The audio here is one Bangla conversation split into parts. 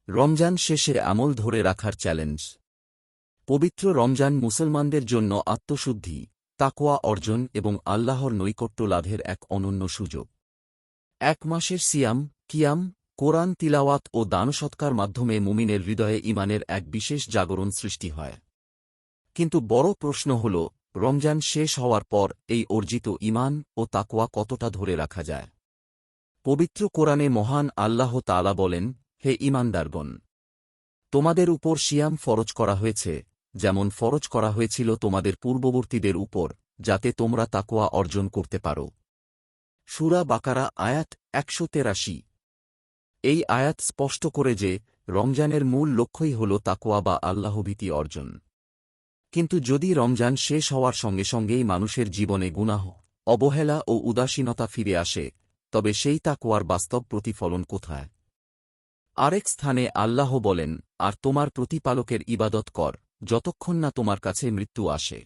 রমজান শেষে আমল ধরে রাখার চ্যালেঞ্জ। পবিত্র রমজান মুসলমানদের জন্য আত্মশুদ্ধি, তাকওয়া অর্জন এবং আল্লাহর নৈকট্য লাভের এক অনন্য সুযোগ। এক মাসের সিয়াম, কিয়াম, কোরআন তিলাওয়াত ও দানসৎকার মাধ্যমে মুমিনের হৃদয়ে ঈমানের এক বিশেষ জাগরণ সৃষ্টি হয়। কিন্তু বড় প্রশ্ন হল, রমজান শেষ হওয়ার পর এই অর্জিত ঈমান ও তাকওয়া কতটা ধরে রাখা যায়? পবিত্র কোরআনে মহান আল্লাহ তাআলা বলেন, হে ঈমানদারগণ! তোমাদের উপর সিয়াম ফরজ করা হয়েছে, যেমন ফরজ করা হয়েছিল তোমাদের পূর্ববর্তীদের উপর, যাতে তোমরা তাকওয়া অর্জন করতে পারো। সূরা বাকারা আয়াত ১৮৩। এই আয়াত স্পষ্ট করে যে, রমজানের মূল লক্ষ্যই হল তাকওয়া বা আল্লাহভীতি অর্জন। কিন্তু যদি রমজান শেষ হওয়ার সঙ্গে সঙ্গেই মানুষের জীবনে গুনাহ, অবহেলা ও উদাসীনতা ফিরে আসে, তবে সেই তাকওয়ার বাস্তব প্রতিফলন কোথায়? আরেক স্থানে আল্লাহ বলেন, আর তোমার প্রতিপালকের ইবাদত কর, যতক্ষণ না তোমার কাছে মৃত্যু আসে।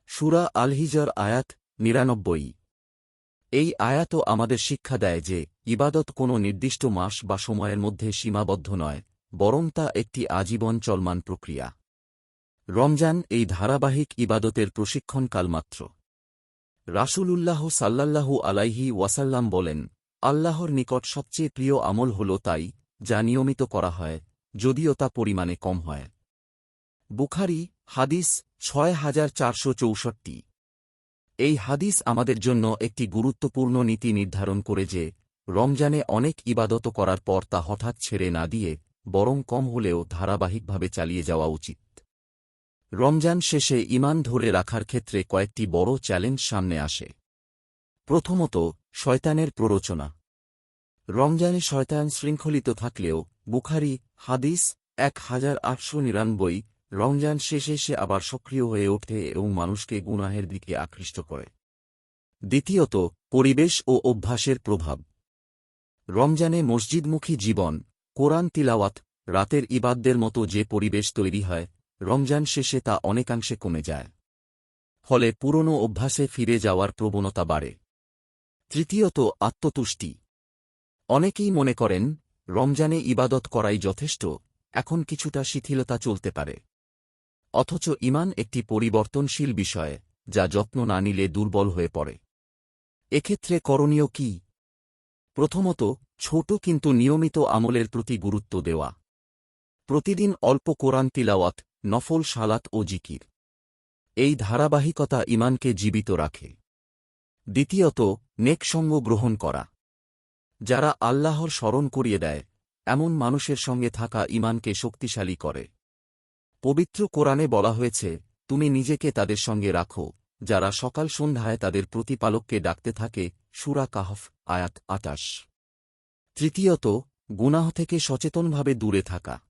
সূরা আল হিজর আয়াত ৯৯। এই আয়াতও আমাদের শিক্ষা দেয় যে, ইবাদত কোনো নির্দিষ্ট মাস বা সময়ের মধ্যে সীমাবদ্ধ নয়, বরং তা একটি আজীবন চলমান প্রক্রিয়া। রমজান এই ধারাবাহিক ইবাদতের প্রশিক্ষণকাল মাত্র। রাসূলুল্লাহ সাল্লাল্লাহু আলাইহি ওয়াসাল্লাম বলেন, আল্লাহর নিকট সবচেয়ে প্রিয় আমল হল তাই, যা নিয়মিত করা হয়, যদিও তা পরিমাণে কম হয়। বুখারী, হাদিস ৬৪৬৪। এই হাদিস আমাদের জন্য একটি গুরুত্বপূর্ণ নীতি নির্ধারণ করে যে, রমজানে অনেক ইবাদত করার পর তা হঠাৎ ছেড়ে না দিয়ে, বরং কম হলেও ধারাবাহিকভাবে চালিয়ে যাওয়া উচিত। রমজান শেষে ঈমান ধরে রাখার ক্ষেত্রে কয়েকটি বড় চ্যালেঞ্জ সামনে আসে। প্রথমত, শয়তানের প্ররোচনা। রমজানে শয়তান শৃঙ্খলিত থাকলেও, বুখারী, হাদিস ১৮৯৯, রমজান শেষে সে আবার সক্রিয় হয়ে ওঠে এবং মানুষকে গুনাহের দিকে আকৃষ্ট করে। দ্বিতীয়ত, পরিবেশ ও অভ্যাসের প্রভাব। রমজানে মসজিদমুখী জীবন, কোরআন তিলাওয়াত, রাতের ইবাদতের মতো যে পরিবেশ তৈরি হয়, রমজান শেষে তা অনেকাংশে কমে যায়। ফলে পুরনো অভ্যাসে ফিরে যাওয়ার প্রবণতা বাড়ে। তৃতীয়ত, আত্মতুষ্টি। অনেকেই মনে করেন, রমজানে ইবাদত করাই যথেষ্ট, এখন কিছুটা শিথিলতা চলতে পারে। অথচ ঈমান একটি পরিবর্তনশীল বিষয়, যা যত্ন না নিলে দুর্বল হয়ে পড়ে। এক্ষেত্রে করণীয় কি? প্রথমত, ছোট কিন্তু নিয়মিত আমলের প্রতি গুরুত্ব দেওয়া। প্রতিদিন অল্প কোরআন তিলাওয়াত, নফল সালাত ও জিকির। এই ধারাবাহিকতা ঈমানকে জীবিত রাখে। দ্বিতীয়ত, নেক সঙ্গ গ্রহণ করা। যারা আল্লাহর স্মরণ করিয়ে দেয়, এমন মানুষের সঙ্গে থাকা ঈমানকে শক্তিশালী করে। পবিত্র কোরআনে বলা হয়েছে, তুমি নিজেকে তাদের সঙ্গে রাখো, যারা সকাল সন্ধ্যায় তাদের প্রতিপালককে ডাকতে থাকে। সূরা কাহফ আয়াত ২৮। তৃতীয়ত, গুনাহ থেকে সচেতনভাবে দূরে থাকা।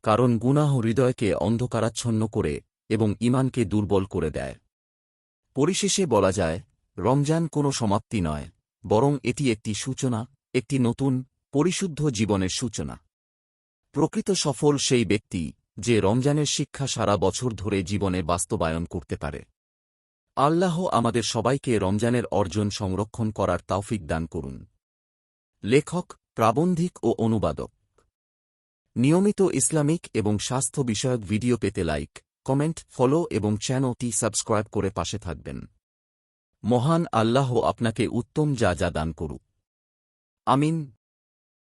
কারণ গুনাহ হৃদয়কে অন্ধকারাচ্ছন্ন করে এবং ঈমানকে দুর্বল করে দেয়। পরিশেষে বলা যায়, রমজান কোনো সমাপ্তি নয়, বরং এটি একটি সূচনা, একটি নতুন, পরিশুদ্ধ জীবনের সূচনা। প্রকৃত সফল সেই ব্যক্তি, যে রমজানের শিক্ষা সারা বছর ধরে জীবনে বাস্তবায়ন করতে পারে। আল্লাহ আমাদের সবাইকে রমজানের অর্জন সংরক্ষণ করার তৌফিক দান করুন। লেখক, প্রাবন্ধিক ও অনুবাদক। নিয়মিত ইসলামিক এবং স্বাস্থ্য বিষয়ক ভিডিও পেতে লাইক, কমেন্ট, ফলো এবং চ্যানেলটি সাবস্ক্রাইব করে পাশে থাকবেন। মহান আল্লাহ আপনাকে উত্তম যা দান করুক। আমিন।